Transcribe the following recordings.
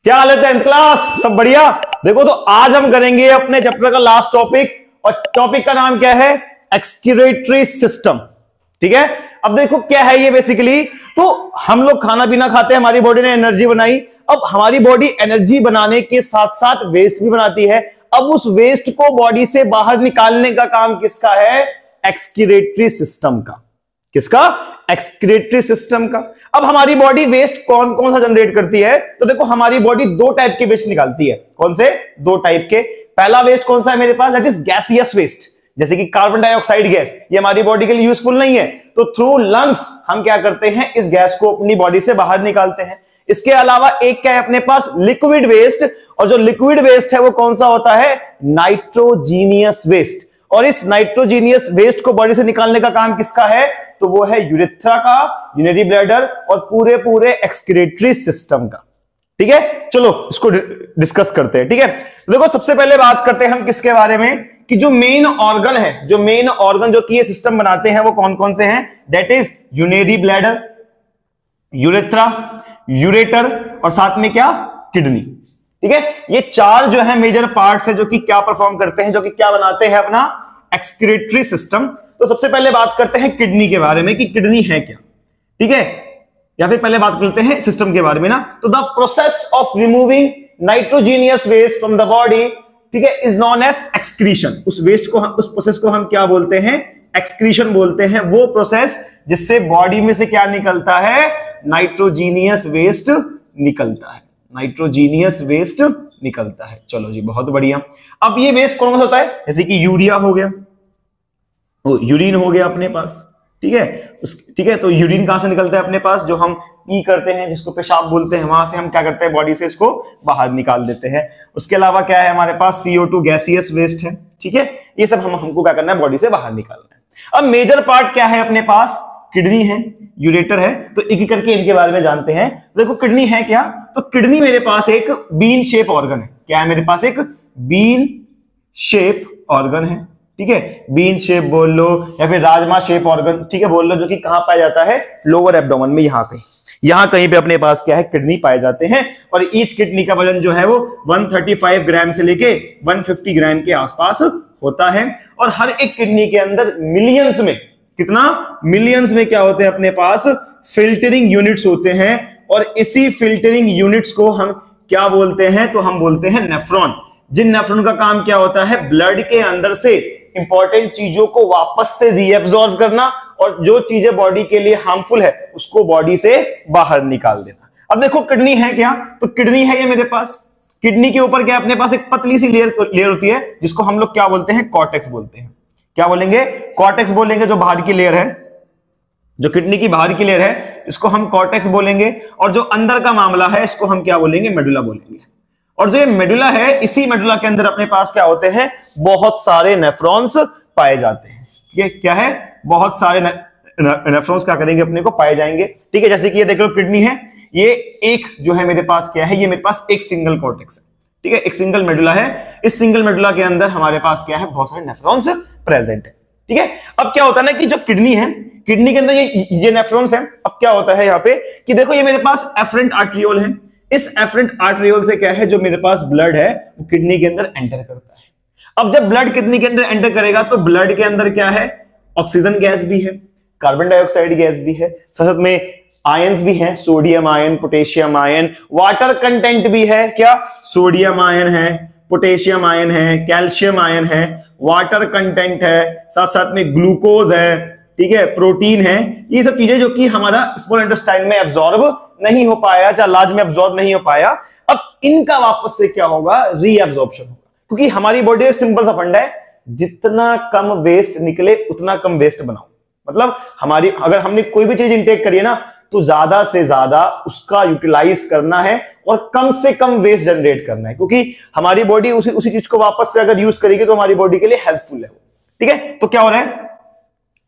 क्या हाल है tenth class? सब बढ़िया। देखो तो आज हम करेंगे अपने चैप्टर का लास्ट टॉपिक, और टॉपिक का नाम क्या है? Excretory system. ठीक है, अब देखो क्या है ये बेसिकली। तो हम लोग खाना पीना खाते हैं, हमारी बॉडी ने एनर्जी बनाई। अब हमारी बॉडी एनर्जी बनाने के साथ साथ वेस्ट भी बनाती है। अब उस वेस्ट को बॉडी से बाहर निकालने का काम किसका है? एक्सक्रीटरी सिस्टम का। किसका? एक्सक्रीटरी सिस्टम का। अब हमारी बॉडी वेस्ट कौन कौन सा जनरेट करती है? तो देखो हमारी बॉडी दो टाइप के वेस्ट निकालती है। कौन से? दो टाइप के। पहला वेस्ट कौन सा है मेरे पास? दैट इज गैसियस वेस्ट, जैसे कि कार्बन डाइऑक्साइड गैस। ये हमारी बॉडी के लिए यूजफुल नहीं है, तो थ्रू लंग्स हम क्या करते हैं? इस गैस को अपनी बॉडी से बाहर निकालते हैं। इसके अलावा एक क्या है अपने पास? Liquid waste. और जो लिक्विड वेस्ट है वो कौन सा होता है? Nitrogenous waste. और इस नाइट्रोजीनियस वेस्ट को बॉडी से निकालने का काम किसका है? तो वो है यूरेथ्रा का, यूरिनरी ब्लैडर और पूरे एक्सक्रीटरी सिस्टम का। ठीक है, चलो इसको डिस्कस करते हैं। ठीक है, देखो सबसे पहले बात करते हैं हम किसके बारे में, कि जो मेन ऑर्गन है, जो मेन ऑर्गन जो कि ये सिस्टम बनाते हैं वो कौन कौन से हैं? That is urinary bladder, urethra, ureter और साथ में क्या? किडनी। ठीक है, ये चार जो है मेजर पार्ट्स है जो कि क्या परफॉर्म करते हैं, जो कि क्या बनाते हैं? अपना एक्सक्रीटरी सिस्टम। तो सबसे पहले बात करते हैं किडनी के बारे में कि किडनी है क्या। ठीक है, या फिर पहले बात करते हैं सिस्टम के बारे में ना। तो the process of removing nitrogenous waste from the body, ठीक है, इज नोन एज एक्सक्रीशन। उस वेस्ट को, उस प्रोसेस को हम क्या बोलते हैं? एक्सक्रीशन बोलते हैं। वो प्रोसेस जिससे बॉडी में से क्या निकलता है? नाइट्रोजीनियस वेस्ट निकलता है। नाइट्रोजीनियस वेस्ट निकलता है। चलो जी, बहुत बढ़िया। अब ये वेस्ट कौन सा होता है? जैसे कि यूरिया हो गया, यूरिन हो गया अपने पास। ठीक है, ठीक है, तो यूरिन कहां से निकलता है अपने पास? जो हम पी करते हैं, जिसको पेशाब बोलते हैं, वहां से हम क्या करते हैं? बॉडी से इसको बाहर निकाल देते हैं। उसके अलावा क्या है हमारे पास? CO2 गैसियस वेस्ट है। ठीक है, ये सब हमको क्या करना है? बॉडी से बाहर निकालना है। अब मेजर पार्ट क्या है अपने पास? किडनी है, यूरेटर है। तो एक एक करके इनके बारे में जानते हैं। देखो किडनी है क्या? तो किडनी मेरे पास एक बीन शेप ऑर्गन है। क्या है मेरे पास? एक बीन शेप ऑर्गन है। ठीक है, बीन शेप बोल लो या फिर राजमा शेप ऑर्गन, ठीक है, बोल लो, जो कि कहां पाया जाता है? लोअर एब्डोमेन में, यहां कहीं पे अपने पास क्या है? किडनी पाए जाते हैं। और ईच किडनी का वजन जो है वो 135 ग्राम से लेके 150 ग्राम के आसपास होता है। और हर एक किडनी के अंदर मिलियंस में, कितना? मिलियंस में क्या होते हैं अपने पास? फिल्टरिंग यूनिट्स होते हैं। और इसी फिल्टरिंग यूनिट्स को हम क्या बोलते हैं? तो हम बोलते हैं नेफ्रॉन। जिन नेफ्रॉन का काम क्या होता है? ब्लड के अंदर से इंपॉर्टेंट चीजों को वापस से रीएब्सॉर्ब करना, और जो चीजें बॉडी के लिए हार्मफुल है उसको बॉडी से बाहर निकाल देना। अब देखो किडनी है क्या? तो किडनी है ये मेरे पास। किडनी के ऊपर क्या अपने पास? एक पतली सी लेयर होती है, जिसको हम लोग क्या बोलते हैं? कॉर्टेक्स बोलते हैं। क्या बोलेंगे? कॉर्टेक्स बोलेंगे। जो बाहर की लेयर है, जो किडनी की बाहर की लेयर है, इसको हम कॉर्टेक्स बोलेंगे। और जो अंदर का मामला है, इसको हम क्या बोलेंगे? मेडुला बोलेंगे। और जो ये मेडुला है, इसी मेडुला के अंदर अपने पास क्या होते हैं? बहुत सारे नेफ्रॉन्स पाए जाते हैं। ठीक है, क्या है? बहुत सारे नेफ्रॉन्स क्या करेंगे? अपने को पाए जाएंगे। ठीक है, जैसे कि ये देख लो किडनी है, ये एक जो है मेरे पास क्या है? ये मेरे पास एक सिंगल कॉर्टेक्स है। ठीक है, एक सिंगल मेडुला है। इस सिंगल मेडुला के अंदर हमारे पास क्या है? बहुत सारे नेफ्रॉन्स प्रेजेंट है। ठीक है, अब क्या होता है ना कि जब किडनी है, किडनी के अंदर ये नेफ्रॉन्स है। अब क्या होता है यहाँ पे कि देखो ये मेरे पास एफरेंट आर्टरियोल है। इस एफरेंट आर्टरियोल से क्या है? जो मेरे पास ब्लड है वो किडनी के अंदर एंटर करता है। अब जब ब्लड किडनी के अंदर एंटर करेगा तो ब्लड के अंदर क्या है? ऑक्सीजन गैस भी है, कार्बन डाइऑक्साइड गैस भी है, साथ में आयंस भी हैं, sodium ion, potassium ion, water content भी है। क्या? सोडियम आयन है, पोटेशियम आयन है, कैल्शियम आयन है, वाटर कंटेंट है, साथ साथ में ग्लूकोज है, ठीक है, प्रोटीन है। ये सब चीजें जो कि हमारा स्मॉल इंटेस्टाइन में एब्जॉर्ब नहीं हो पाया, या लार्ज में एब्जॉर्ब नहीं हो पाया, अब इनका वापस से क्या होगा? रीएब्जॉर्प्शन होगा। क्योंकि हमारी बॉडी एक सिंपल सा फंडा है, जितना कम वेस्ट निकले उतना कम वेस्ट बनाओ। मतलब हमारी, अगर हमने कोई भी चीज इंटेक करी है ना, तो ज्यादा से ज्यादा उसका यूटिलाइज करना है और कम से कम वेस्ट जनरेट करना है, क्योंकि हमारी बॉडी उसी चीज को वापस से अगर यूज करेगी तो हमारी बॉडी के लिए हेल्पफुल है। ठीक है, तो क्या हो रहा है?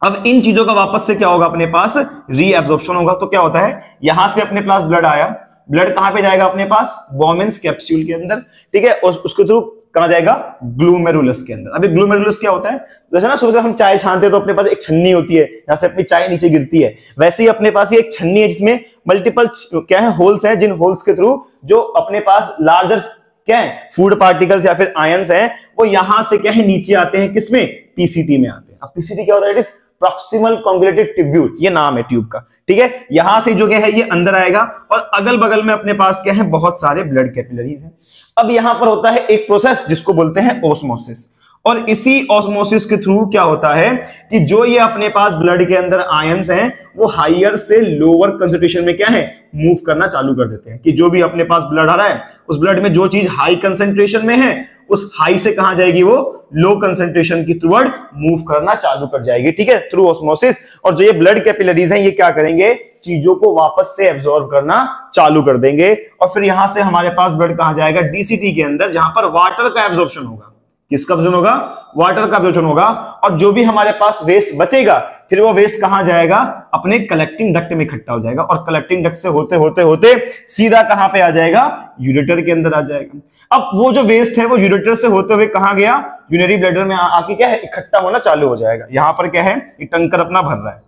अब इन चीजों का वापस से क्या होगा? अपने पास रीएब्जॉर्प्शन होगा। तो क्या होता है? यहां से अपने पास ब्लड आया, ब्लड कहां पे जाएगा? अपने पास बोमेन्स कैप्सूल के अंदर। ठीक है, और उसके थ्रू कहां जाएगा, ग्लोमेरुलस के अंदर। अभी ग्लोमेरुलस क्या होता है, जैसे ना सुबह हम चाय छानते हैं तो अपने पास एक छन्नी होती है, यहां से अपनी चाय नीचे गिरती है, वैसे ही अपने पास ये एक छन्नी है जिसमें मल्टीपल क्या है, होल्स हैं, जिन होल्स के थ्रू जो अपने पास लार्जर क्या है, फूड पार्टिकल्स या फिर आयंस हैं, वो यहां से क्या है नीचे आते हैं, किसमें, पीसीटी में आते हैं। अब पीसीटी क्या होता है, it is proximal conjugated tubule, ये नाम है ट्यूब का, ठीक है। यहां से जो क्या है ये अंदर आएगा और अगल बगल में अपने पास क्या है, बहुत सारे ब्लड कैपिलरीज हैं। अब यहां पर होता है एक प्रोसेस जिसको बोलते हैं ऑस्मोसिस, और इसी ऑस्मोसिस के थ्रू क्या होता है कि जो ये अपने पास ब्लड के अंदर आयंस हैं वो हायर से लोअर कंसंट्रेशन में क्या है, मूव करना चालू कर देते हैं। कि जो भी अपने पास ब्लड आ रहा है उस ब्लड में जो चीज हाई कंसंट्रेशन में है उस हाई से कहां जाएगी, वो लो कंसंट्रेशन की टुवर्ड मूव करना चालू कर जाएगी, ठीक है, थ्रू ऑस्मोसिस। और जो ये ब्लड कैपिलरीज हैं ये क्या करेंगे, चीजों को वापस से एब्जॉर्ब करना चालू कर देंगे, और फिर यहां से हमारे पास ब्लड कहां जाएगा, डीसीटी के अंदर, जहां पर वाटर का एब्जॉर्प्शन होगा। किसका एब्जॉर्प्शन होगा, वाटर का एब्जॉर्प्शन होगा। और जो भी हमारे पास वेस्ट बचेगा फिर वो वेस्ट कहां जाएगा, अपने कलेक्टिंग डक्ट में इकट्ठा हो जाएगा, और कलेक्टिंग डक्ट से होते होते होते सीधा कहां पे आ जाएगा, यूरेटर के अंदर आ जाएगा। अब वो जो वेस्ट है वो यूरेटर से होते हुए कहां गया, यूरिनरी ब्लैडर में आके क्या है, इकट्ठा होना चालू हो जाएगा। यहां पर क्या है, ये टंकर अपना भर रहा है।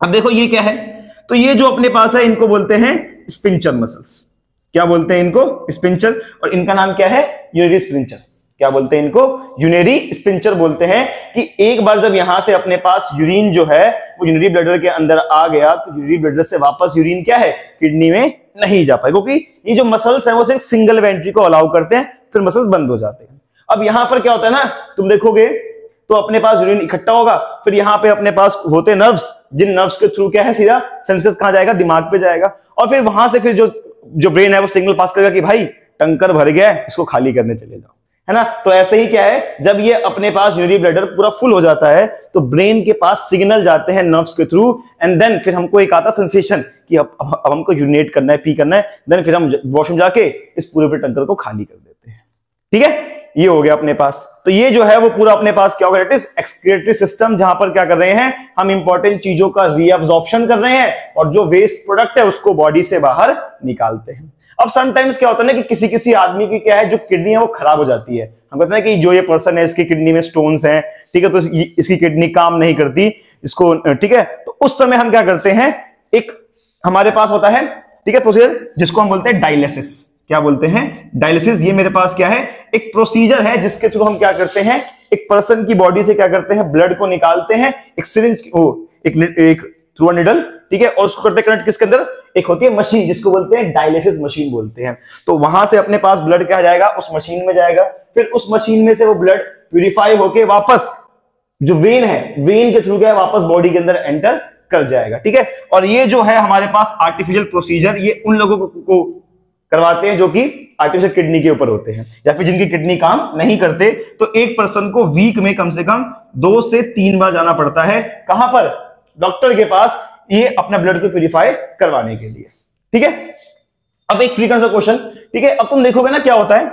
अब देखो ये क्या है, तो ये जो अपने पास है इनको बोलते हैं स्पिंचर मसल्स। क्या बोलते हैं इनको, स्पिंचर, और इनका नाम क्या है, यूरिनरी स्पिंचर। क्या बोलते हैं इनको, यूरिनरी स्पिंचर बोलते हैं। कि एक बार जब यहां से अपने पास यूरिन जो है वो यूरिनरी ब्लैडर के अंदर आ गया तो यूरिनरी ब्लैडर से वापस यूरिन क्या है, किडनी में नहीं जा पाए, क्योंकि ये जो मसल्स हैं वो सिर्फ सिंगल वेंट्री को अलाउ करते हैं, फिर मसल्स बंद हो जाते हैं। अब यहां पर क्या होता है ना, तुम देखोगे तो अपने पास यूरिन इकट्ठा होगा, फिर यहां पे अपने पास होते नर्व्स, जिन नर्व्स के थ्रू क्या है, सीधा सेंसेस कहां जाएगा, दिमाग पे जाएगा, और फिर वहां से फिर जो ब्रेन है वो सिग्नल पास करेगा कि भाई टंकर भर गया है, इसको खाली करने चले जाओ, है ना। तो ऐसे ही क्या है, जब ये अपने पास यूरिनरी ब्लैडर पूरा फुल हो जाता है तो ब्रेन के पास सिग्नल जाते हैं नर्व्स के थ्रू, एंड देन फिर हमको एक आता सेंसेशन कि अब हमको यूरिनेट करना है, पी करना है, देन फिर हम वॉशरूम जाके इस पूरे टंकर को खाली कर देते हैं, ठीक है। ये हो गया अपने पास। तो ये जो है वो पूरा अपने पास क्या होगा, इट इज एक्सक्रीटरी सिस्टम, जहां पर क्या कर रहे हैं, हम इंपॉर्टेंट चीजों का रीअब्जॉर्प्शन कर रहे हैं और जो वेस्ट प्रोडक्ट है उसको बॉडी से बाहर निकालते हैं। अब समटाइम्स क्या होता है ना कि किसी आदमी की क्या है, जो किडनी है वो खराब हो जाती है। हम कहते हैं कि जो ये पर्सन है इसकी किडनी में स्टोन्स हैं, ठीक है, तो इसकी किडनी काम नहीं करती इसको, ठीक है। तो उस समय हम क्या करते हैं, एक हमारे पास होता है, ठीक है, प्रोसीजर जिसको हम बोलते हैं डायलिसिस। क्या बोलते हैं, डायलिसिस। ये मेरे पास क्या है, एक प्रोसीजर है जिसके थ्रू हम क्या करते हैं, एक पर्सन की बॉडी से क्या करते हैं, ब्लड को निकालते हैं, एक सिरिंज एक थ्रू निडल, ठीक है, और उसको करते हैं कनेक्ट किसके अंदर, एक होती है मशीन जिसको बोलते हैं डायलिसिस मशीन बोलते हैं। तो वहां से अपने पास ब्लड क्या जाएगा, उस मशीन में जाएगा, फिर उस मशीन में से वो ब्लड प्यूरिफाई होके वापस जो वेन है, वेन के थ्रू क्या है, वापस बॉडी के अंदर एंटर कर जाएगा, ठीक है। और ये जो है हमारे पास आर्टिफिशियल प्रोसीजर, ये उन लोगों को करवाते हैं जो कि आर्टिफिशियल किडनी के ऊपर होते हैं या फिर जिनकी किडनी काम नहीं करते। तो एक पर्सन को वीक में कम से कम 2 से 3 बार जाना पड़ता है, कहां पर, डॉक्टर के पास, ये अपना ब्लड को प्यूरिफाई करवाने के लिए, ठीक है। अब एक फ्रीक्वेंट सा क्वेश्चन, ठीक है। अब तुम देखोगे ना क्या होता है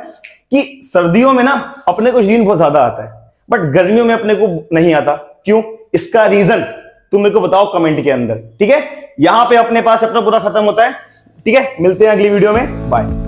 कि सर्दियों में ना अपने को यूरिन बहुत ज्यादा आता है, बट गर्मियों में अपने को नहीं आता। क्यों, इसका रीजन तुम मेरे को बताओ कमेंट के अंदर, ठीक है। यहां पे अपने पास अपना पूरा खत्म होता है, ठीक है। मिलते हैं अगली वीडियो में, बाय।